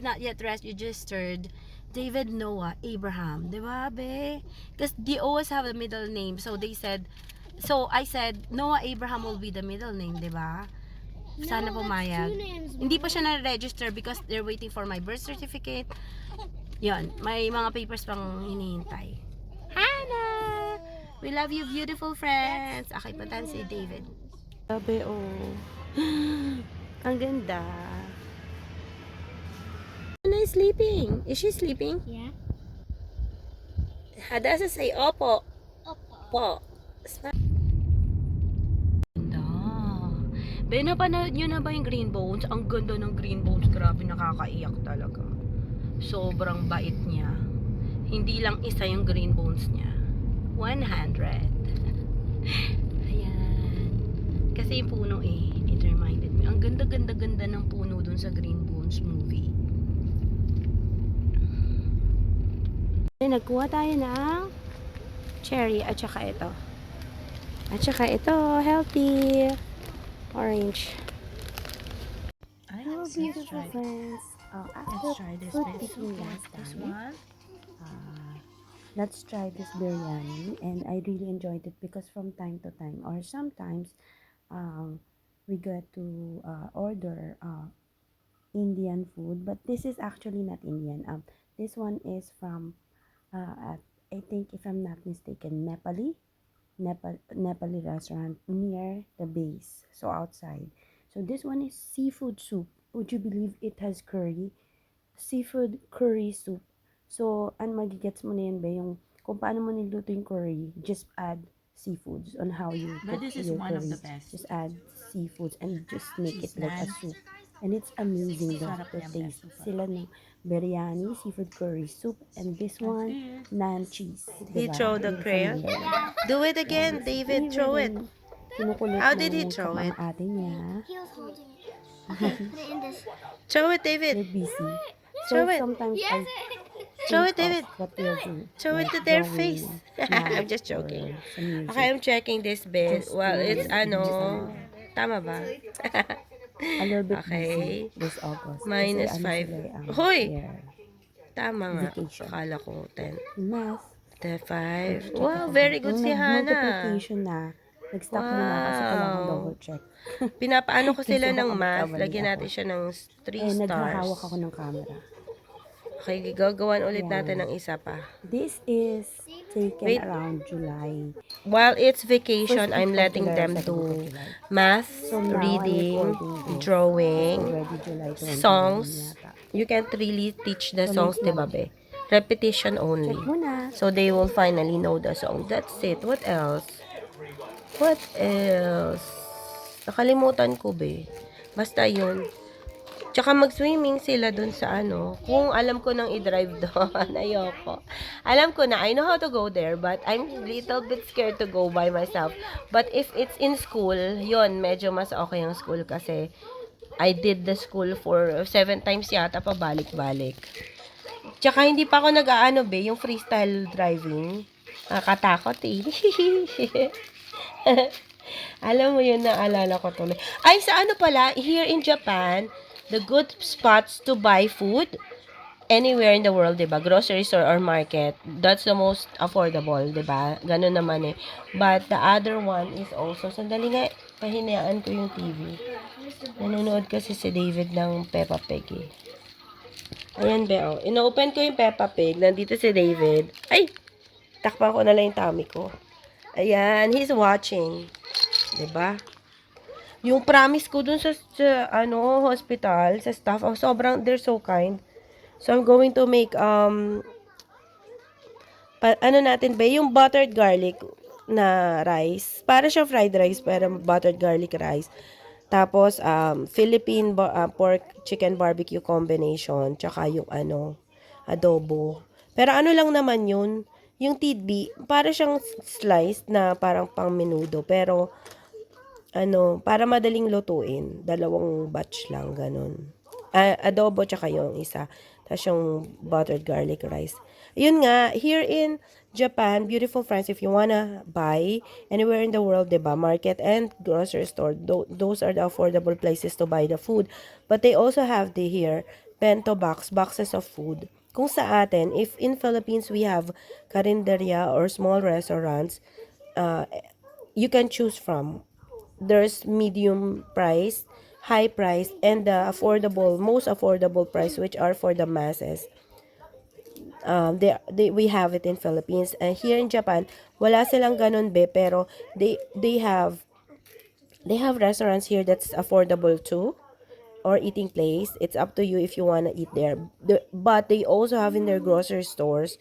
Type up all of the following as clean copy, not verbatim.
not yet registered, David Noah Abraham, di ba, be? Because they always have a middle name, so they said, so I said Noah Abraham will be the middle name, di ba? Sana pumayag. Hindi pa siya na-register because they're waiting for my birth certificate. Yon, may mga papers pang hinihintay. Hannah! We love you, beautiful friends. Okay, puntahan si David. Sabi, oh. Ang ganda. Hannah is sleeping. Is she sleeping? Yeah. Hada sa say, opo. Opo. Po. Ganda. Be, napanood nyo na ba yung Green Bones? Ang ganda ng Green Bones. Grabe, nakakaiyak talaga. Sobrang bait niya. Hindi lang isa yung Green Bones niya. 100. Ayan. Kasi yung puno it reminded me. Ang ganda-ganda-ganda ng puno dun sa Green Bones movie. Nagkuha tayo ng cherry at saka ito. At saka ito, healthy. Orange. Oh, beautiful friends. Let's try this one. Let's try this biryani, and I really enjoyed it because from time to time, or sometimes, we get to order Indian food, but this is actually not Indian. This one is from I think, if I'm not mistaken, Nepali restaurant near the base, so outside. So this one is seafood soup. Would you believe it has curry? Seafood curry soup. So, magigets mo na yan ba yung kung paano mo niluto yung curry, just add seafoods on how you But cook this is your one of curry. the best. Just add seafoods and just make it Cheese like a naan. soup. And it's amazing, the Sarap yan, taste. best. Sila ng biryani, seafood curry soup, and this one, it. naan cheese. He Diba? throw the Yung crayon? familiar. Do it again, David. Throw it. Kinukulit How did he ng throw it? ate niya. He was holding it. Okay, put it in this. Throw it, They're David. busy. Throw So it. sometimes I Throw think it, David. of what they'll do. Throw it like to their drawing face. I'm maps just joking. or some music. Okay, I'm checking this bit. Just Well, to it's tama ba? a little bit Okay. busy this August. Minus Kasi 5. sila, Hoy! their Tama nga. Vacation. Akala ko 10. math. 5. Check Wow, ako. very good Nung si Hannah. nag-multiplication na, nag-stop muna ako kasi kailangan Wow. double check. Pinapaano ko sila Kasi ng baka math. magkamali Lagyan ako. natin siya ng 3 Naghahawak stars. ako ng camera. Okay, gagawan ulit Yan. natin ng isa pa. This is taken Wait. around July. While it's vacation, First I'm week of letting July, them second do week of July. math, So now, I'm reading, recording this. drawing, It's already July 21 songs. yata. You can't really teach the So, songs, next di ba, be? Repetition only. Check mo na. So they will finally know the song. That's it. What else? What else? Nakalimutan ko, be. Basta yun. Tsaka mag-swimming sila dun sa kung alam ko nang i-drive doon, ayoko. Alam ko na, I know how to go there, but I'm little bit scared to go by myself. But if it's in school, yun, medyo mas okay ang school kasi I did the school for 7 times yata, pabalik-balik. Tsaka hindi pa ako be, yung freestyle driving. Nakatakot eh. Alam mo yun, naalala ko tuloy. Ay, sa pala, here in Japan, the good spots to buy food anywhere in the world, 'di ba? Grocery store or market, that's the most affordable, 'di ba? Ganun naman eh. But the other one is also, sandali nga, pahinayaan ko yung TV. Nanonood kasi si David ng Peppa Pig eh. Ayan, be, oh. Ino-open ko yung Peppa Pig. Nandito si David. Ay! Takpan ko na lang yung tummy ko. Ayan, he's watching. 'Di ba? Yung promise ko dun sa hospital, sa staff, sobrang, they're so kind. So, I'm going to make, natin ba, yung buttered garlic na rice. Para siya fried rice, pero buttered garlic rice. Tapos, Philippine pork chicken barbecue combination. Tsaka yung adobo. Pero lang naman yun, yung tidbi, para siyang sliced na parang pang menudo. Pero, para madaling lutuin. 2 batch lang, ganun. Adobo, tsaka yung isa. Tapos yung buttered garlic rice. Yun nga, here in Japan, beautiful friends, if you wanna buy anywhere in the world, diba, market and grocery store, those are the affordable places to buy the food. But they also have here bento boxes of food. Kung sa atin, if in Philippines we have karinderya or small restaurants, uh, you can choose from. There's medium price, high price, and the affordable, most affordable price, which are for the masses. We have it in Philippines. And here in Japan, wala silang ganun be, pero they have restaurants here that's affordable too, or eating place. It's up to you if you want to eat there. But they also have in their grocery stores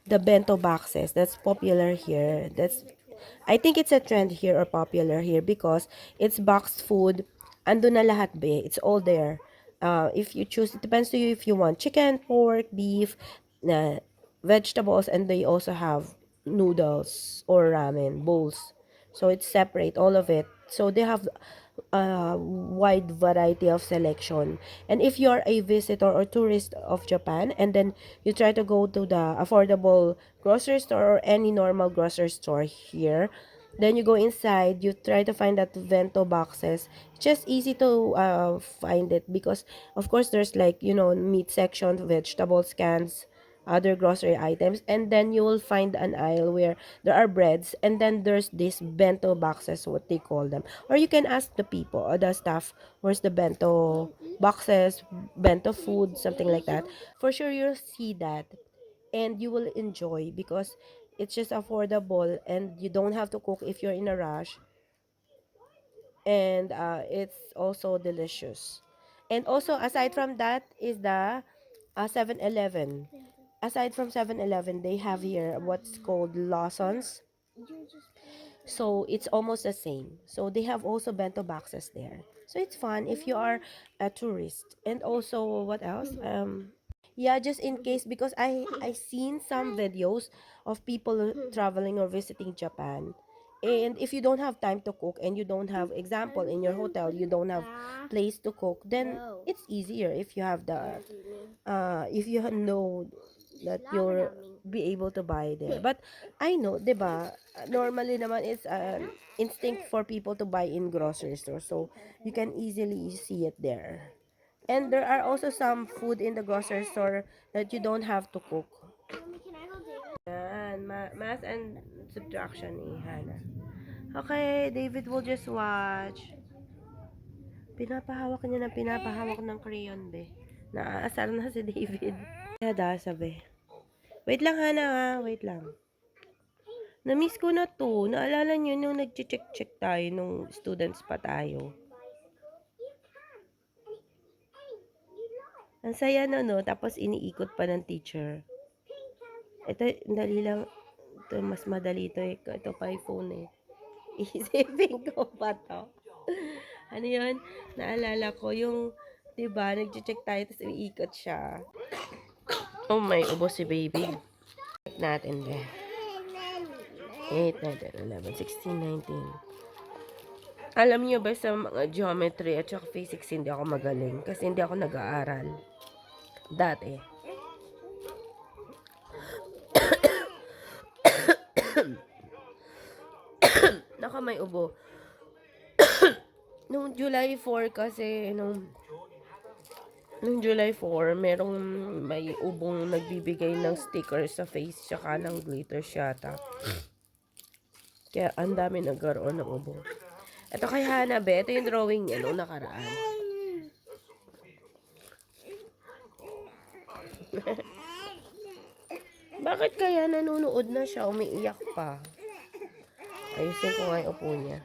the bento boxes. That's popular here. I think it's a trend here or popular here because it's boxed food. Ando na lahat be. It's all there. If you choose, it depends to you if you want chicken, pork, beef, vegetables, and they also have noodles or ramen bowls. So it's separate, all of it. So they have a wide variety of selection. And if you're a visitor or tourist of Japan, and then you try to go to the affordable grocery store or any normal grocery store here, then you go inside, you try to find that bento boxes. It's just easy to find it because, of course, there's like, meat section, vegetables, cans, other grocery items, and then you will find an aisle where there are breads, and then there's these bento boxes, what they call them. Or you can ask the people or the staff, where's the bento boxes, bento food, something like that. For sure, you'll see that, and you will enjoy because it's just affordable and you don't have to cook if you're in a rush, and it's also delicious. And also, aside from that is the 7-Eleven. Aside from 7-Eleven, they have here what's called Lawson's. So it's almost the same. So they have also bento boxes there. So it's fun if you are a tourist. And also, what else? Yeah, just in case, because I seen some videos of people traveling or visiting Japan. And if you don't have time to cook and you don't have, example, in your hotel, you don't have place to cook, then it's easier if you have if you know that you'll be able to buy there. But I know, 'di ba? Normally naman it's an instinct for people to buy in grocery store. So you can easily see it there. And there are also some food in the grocery store that you don't have to cook. Mommy, can I hold David? Yan, math and subtraction ni Hannah. Okay, David will just watch. Pinapahawak ng crayon, be. Naaasar na si David. Kaya sabi. Wait lang, Hannah, ha? Wait lang. Na-miss ko na to. Naalala nyo nung nag-check tayo nung students pa tayo. Ang saya no? Tapos iniikot pa ng teacher. Ito, dali lang. Ito, mas madali ito eh. Ito pa yung phone eh. Isipin ko pa to. Ano yun? Naalala ko yung, diba, nag-check tayo, tapos iikot siya. Oh my, ubos si baby. Check natin be. 8, 9, 10, 11, 16, 19. Alam niyo ba sa mga geometry at saka physics hindi ako magaling kasi hindi ako nag-aaral. Dati. Naka may ubo. Nung July 4 kasi, nung July 4, merong may ubong nagbibigay ng stickers sa face tsaka ng glitter yata. Kaya ang dami nagkaroon ng ubo. Ito kay Hannah, be. Ito yung drawing niya nung nakaraan. Bakit kaya nanonood na siya? Umiiyak pa. Ayusin ko nga yung upo niya.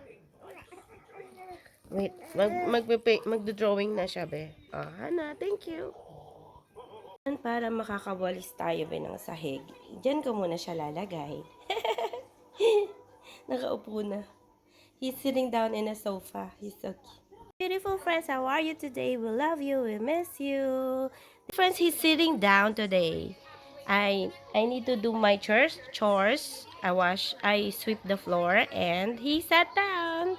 Wait, magdo-drawing na siya, be. Hannah, thank you. Para makakawalis tayo, be, ng sahig. Diyan ko muna siya lalagay. Nakaupo na. He's sitting down in a sofa. He's so cute. Beautiful friends, how are you today? We love you. We miss you. Friends, he's sitting down today. I need to do my chores. I sweep the floor, and he sat down.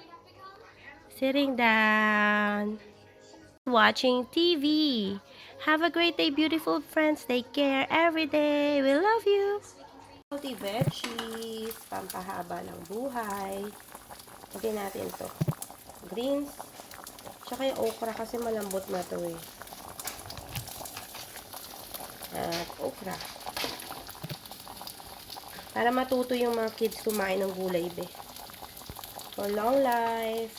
Sitting down. Watching TV. Have a great day, beautiful friends. Take care every day. We love you. Healthy veggies, pampahaba ng buhay. Lagyan natin to. Greens. Tsaka yung okra kasi malambot na to eh. at okra. Para matuto yung mga kids kumain ng gulay, be. For long life.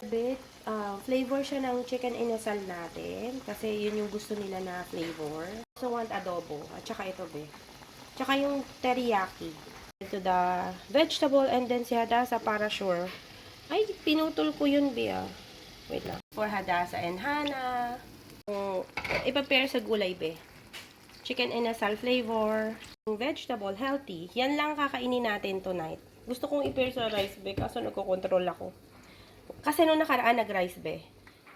Bit, flavor siya ng chicken inasal natin. Kasi yun yung gusto nila na flavor. So, want adobo. At saka ito, be. Tsaka yung teriyaki. To the vegetable and then si Hadasa para sure. Ay, pinutol ko yun, be, ah. Wait lang. For Hadasa and Hana. Ipa-pair sa gulay, be. Chicken inasal flavor. Vegetable, healthy. Yan lang kakainin natin tonight. Gusto kong i-pair sa rice, be. Kaso nagko-control ako. Kasi nung nakaraan nag-rice, be.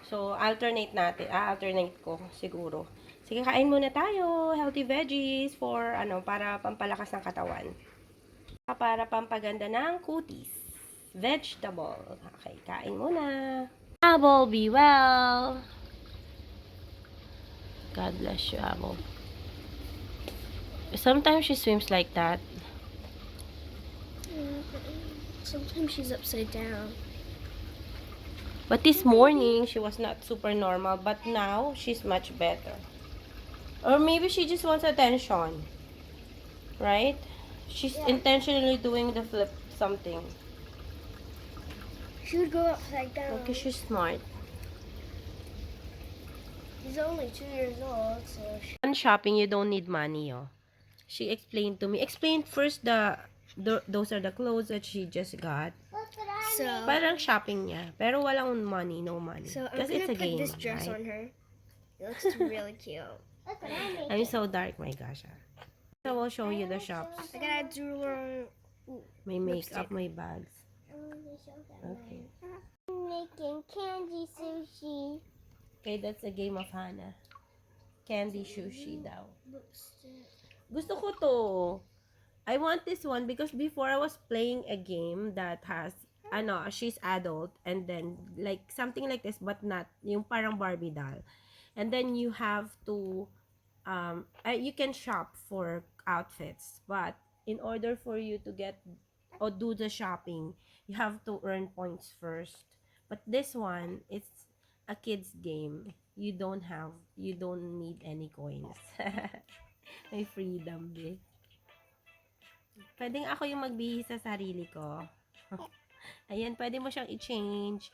So, alternate natin. Alternate ko, siguro. Sige, kain muna tayo. Healthy veggies for, para pampalakas ng katawan. Para pampaganda ng kutis. Vegetable. Okay, kain muna. Abo, be well. God bless you, Abo. Sometimes she swims like that. Sometimes she's upside down. But this morning, she was not super normal. But now, she's much better. Or maybe she just wants attention. Right? She's Yeah. intentionally doing the flip something. She would go upside down. Okay, she's smart. She's only 2 years old, so she... On shopping, you don't need money, oh. She explained to me. Explain first those are the clothes that she just got. So, Parang shopping niya. Pero walang money, no money. so I'm Because gonna it's a put game, this dress right? on her. It looks really cute. I'm so dark, my gosh. So, we'll show you the shops. I got a jeweler on. May makeup, Lipstick. may bags. Okay. I'm making candy sushi. Okay, that's a game of Hana. Candy sushi daw. Gusto ko to. I want this one because before I was playing a game that has, she's adult and then like something like this but not yung parang Barbie doll. And then you have to, you can shop for outfits, but in order for you to get or do the shopping, you have to earn points first. But this one, it's a kid's game. You don't need any coins. May freedom, eh. Pwedeng ako yung magbihis sa sarili ko. Ayan, pwede mo siyang i-change.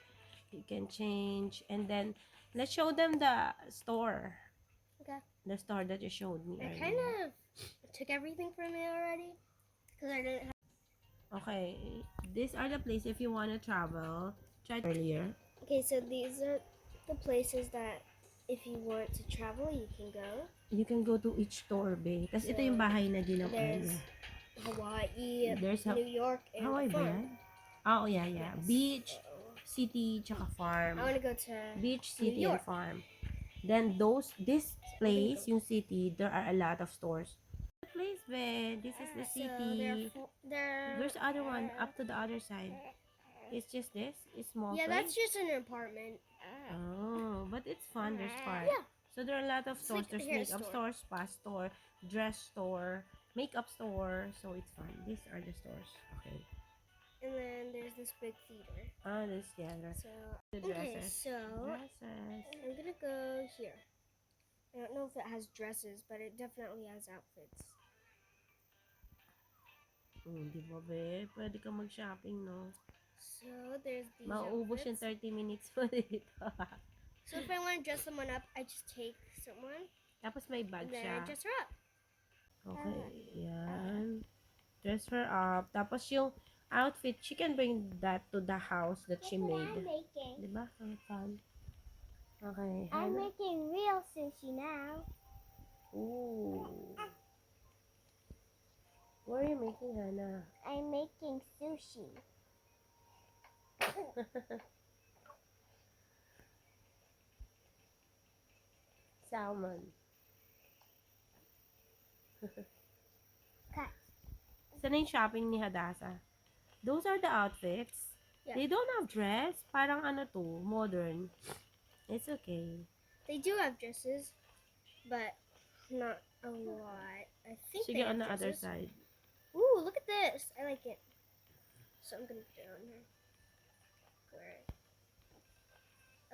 You can change. And then, let's show them the store. Okay. The store that you showed me I earlier. kind of took everything from me already because I didn't have. Okay, these are the places if you want to travel. Tried earlier. Okay, so these are the places that if you want to travel, you can go. You can go to each store, babe. Tapos ito yung bahay na ginawa There's niya. Hawaii, There's New York, and Hawaii the ba farm. yan? Oh, yeah. Yes. Beach, city, tsaka farm. I want to go to Beach, New city, and York. farm. Then this place, yung city, there are a lot of stores. The place, babe. This is the So city. There's the other one up to the other side. It's just this? It's small Yeah, place? that's just an apartment. Oh, but it's fun. There's park. Yeah. So there are a lot of stores. like There's a hair makeup store, spa store, dress store, makeup store. So it's fun. These are the stores. Okay. And then there's this big theater. Oh, this So the okay, dresses. so Dresses. I'm gonna go here. I don't know if it has dresses, but it definitely has outfits. Di ba, be? Pwede ka mag-shopping, no? So there's these Mauubos yung outfits. 30 minutes mo dito. So if I want to dress someone up, I just take someone Tapos may bag and then siya. I dress her up. Okay, yan. Dress her up. Tapos yung outfit, she can bring that to the house that she made. making. Diba? Ang fun. Okay. I'm Hana. making real sushi now. Ooh. What are you making, Hana? I'm making sushi. Salmon. Cut. Saan yung shopping ni Hadasa? Those are the outfits. Yeah. They don't have dress. Parang ano to, modern. It's okay. They do have dresses, but not a lot. I think Sige, they have on the other dresses. side. Ooh, look at this. I like it. So I'm gonna put it on her. Wear it.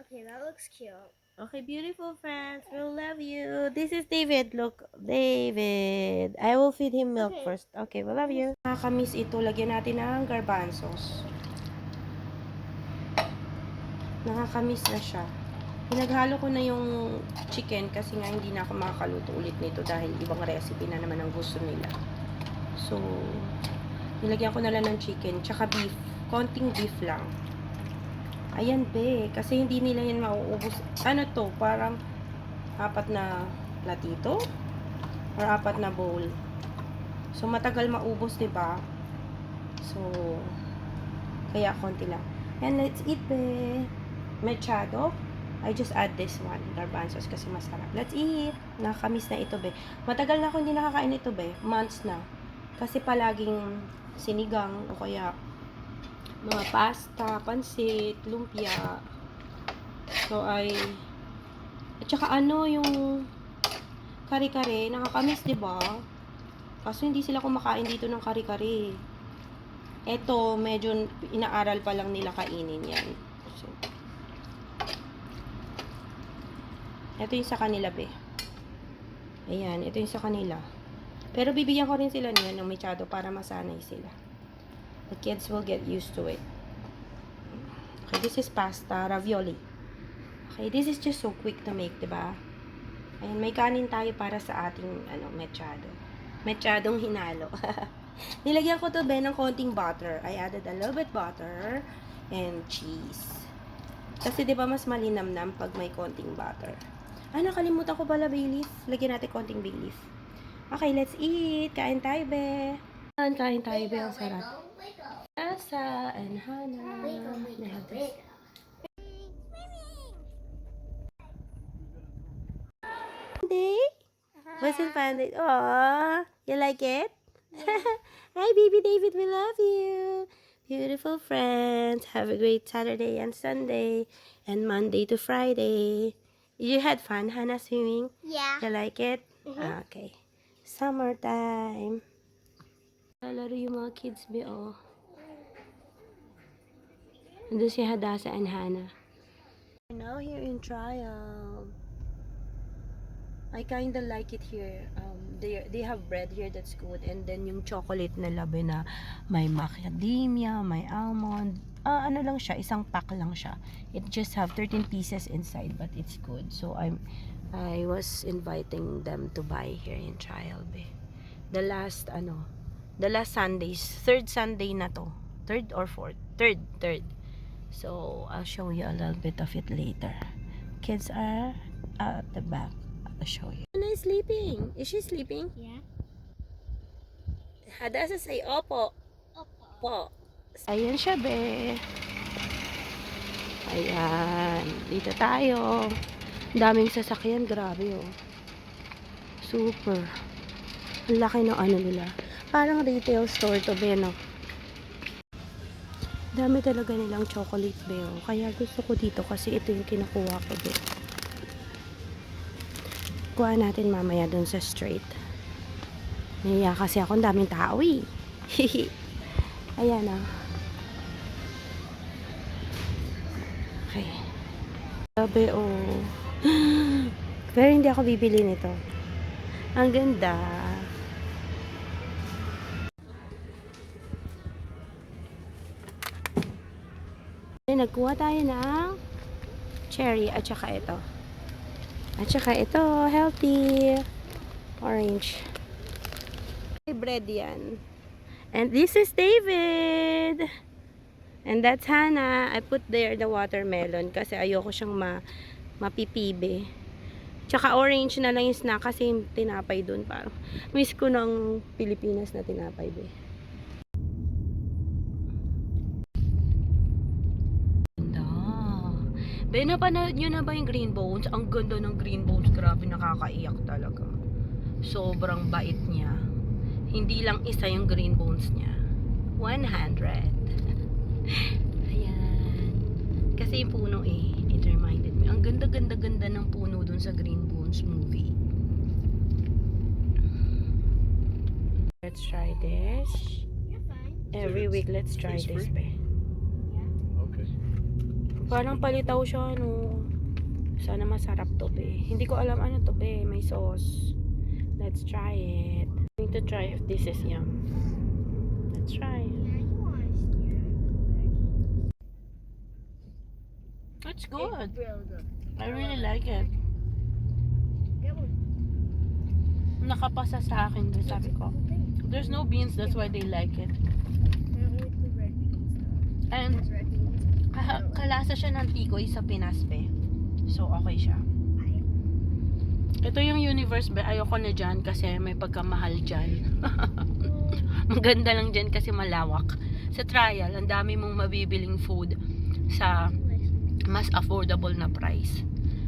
Okay, that looks cute. Okay, beautiful friends. We'll love you. This is David. Look, David. I will feed him milk Okay. first. Okay, we love you. Nakakamiss ito. Lagyan natin ng garbanzos. Nakakamiss na siya. Pinaghalo ko na yung chicken kasi nga hindi na ako makakaluto ulit nito dahil ibang recipe na naman ang gusto nila. So, nilagyan ko na lang ng chicken tsaka beef. Konting beef lang. Ayan be, kasi hindi nila yan mauubos. Ano to? Parang 4 na platito or 4 na bowl. So, matagal maubos, 'di ba? So, kaya konti lang. And let's eat be. Mechado. I just add this one, garbanzos, kasi masarap. Let's eat. Nakakamiss na ito, be. Matagal na ako hindi nakakain ito, be. Months na. Kasi palaging sinigang o kaya mga pasta, pansit, lumpia. So, at saka ano, yung kare-kare, nakakamiss, diba? Kaso hindi sila kumakain dito ng kare-kare. Eto, medyo inaaral pa lang nila kainin yan. So, ito yung sa kanila, be. Ayan, ito yung sa kanila. Pero bibigyan ko rin sila niyan ng mechado para masanay sila. The kids will get used to it. Okay, this is pasta, ravioli. Okay, this is just so quick to make, diba? Ayan, may kanin tayo para sa ating, mechado. Mechadong hinalo. Nilagyan ko to, be, ng konting butter. I added a little bit butter and cheese. Kasi, diba, mas malinamnam pag may konting butter. Nakalimutan ko pala bay leaf. Lagyan natin konting bay leaf. Okay, let's eat. Kain tayo, be. Kain tayo, be. Ang sarap. Asa and Hannah. They have this. Day? Was it fun? Aww. You like it? Hi, baby David. We love you. Beautiful friends. Have a great Saturday and Sunday. And Monday to Friday. You had fun, Hannah, swimming? Yeah. You like it? Okay. Summertime. Lalaro yung mga kids, be, oh. Nandun si Hadassah and Hannah. We're now here in Triumph. I kinda like it here. They have bread here that's good. And then yung chocolate na labi na may macadamia, may almond. Ano lang siya, isang pack lang siya. It just have 13 pieces inside, but it's good. So I was inviting them to buy here in Trial Bay. The last Sundays, third Sunday na to. Third or fourth? Third. So I'll show you a little bit of it later. Kids are at the back. I'll show you. Anna is sleeping. Is she sleeping? Yeah. Hadassah say opo. Opo. Po. Ayan siya, be. Ayan. Dito tayo. Daming sasakyan. Grabe, oh. Super. Ang laki ng nila. Parang retail store to, be, no? Dami talaga nilang chocolate, be, oh. Kaya gusto ko dito kasi ito yung kinukuha ko, be. Kuha natin mamaya dun sa street. Naiya kasi ako, ang daming tao, eh. Ayan, ah. Okay. Sabi, oh. Pero hindi ako bibili nito. Ang ganda. Nagkuha tayo ng cherry at saka ito. At saka ito, healthy. Orange. Bread yan. And this is David. And that's Hannah. I put there the watermelon kasi ayoko siyang mapipibe. Tsaka orange na lang yung snack kasi yung tinapay dun. Parang miss ko ng Pilipinas na tinapay, be. Ganda. Be, napanood nyo na ba yung Green Bones? Ang ganda ng Green Bones. Grabe, nakakaiyak talaga. Sobrang bait niya. Hindi lang isa yung Green Bones niya. 100. Ayan. Kasi yung puno, it reminded me. Ang ganda ng puno dun sa Green Bones movie. Let's try this. You're fine. Every week, let's try It's this, free? be. Okay. Parang palitaw siya, no? Sana masarap to, be. Hindi ko alam ano to, be. May sauce. Let's try it. I'm going to try if this is yum. Let's try. Yeah, you want to steer. It's good. Real good. I really like it. Get one. Nakapasa sa akin, be, sabi ko. There's no beans, that's why they like it. I don't like the red beans though. And There's red beans. kalasa siya ng tikoy sa Pinas, be. So, okay siya. Ito yung universe, be. Ayoko na dyan kasi may pagkamahal dyan. Maganda lang dyan kasi malawak. Sa trial, ang dami mong mabibiling food sa mas affordable na price.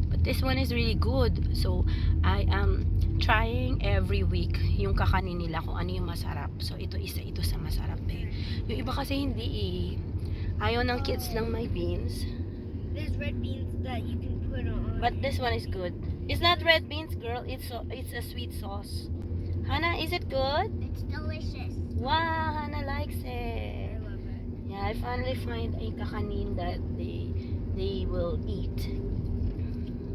But this one is really good. So, I am trying every week yung kakanin nila kung ano yung masarap. So, ito isa ito sa masarap, eh. Yung iba kasi hindi, eh. Ayaw ng kids ng may beans. There's red beans that you can put on. But this one is good. It's not red beans, girl. It's a sweet sauce. Hannah, is it good? It's delicious. Wow, Hannah likes I it. love it. Yeah, I finally find a kakanin that they will eat.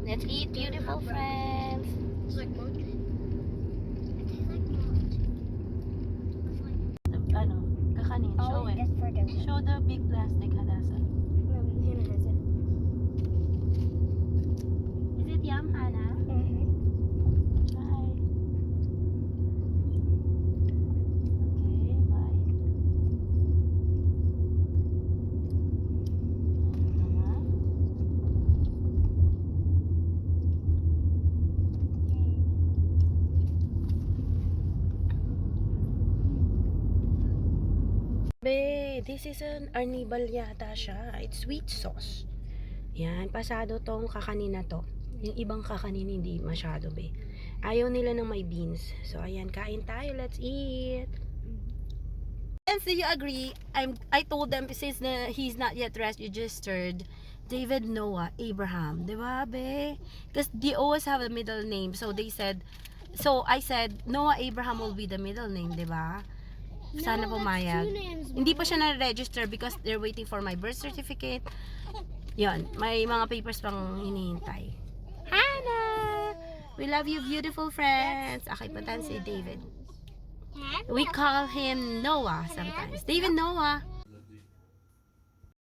Let's eat, beautiful friends. It's like lunch. It tastes like lunch. Ano, kakanin, show it. just for dessert. Show the big plastic, Hadasa. Hannah has it. Is it yum, Hannah? Mm-hmm. Try. Okay, bye. Hannah? Be, this is an arnibal yata siya. It's sweet sauce. Yan, pasado tong kakanin na to. Yung ibang kakanin hindi masyado, be. Ayaw nila ng may beans. So, ayan, kain tayo. Let's eat. And so you agree, I told them since he's not yet registered, David Noah Abraham. Diba, be? Because they always have a middle name. So, they said, so I said, Noah Abraham will be the middle name, diba? Sana pumayag. Hindi pa siya na-register because they're waiting for my birth certificate. Yon, may mga papers pang hinihintay. Hannah! We love you, beautiful friends. Okay, puntahan si David. We call him Noah sometimes. David Noah.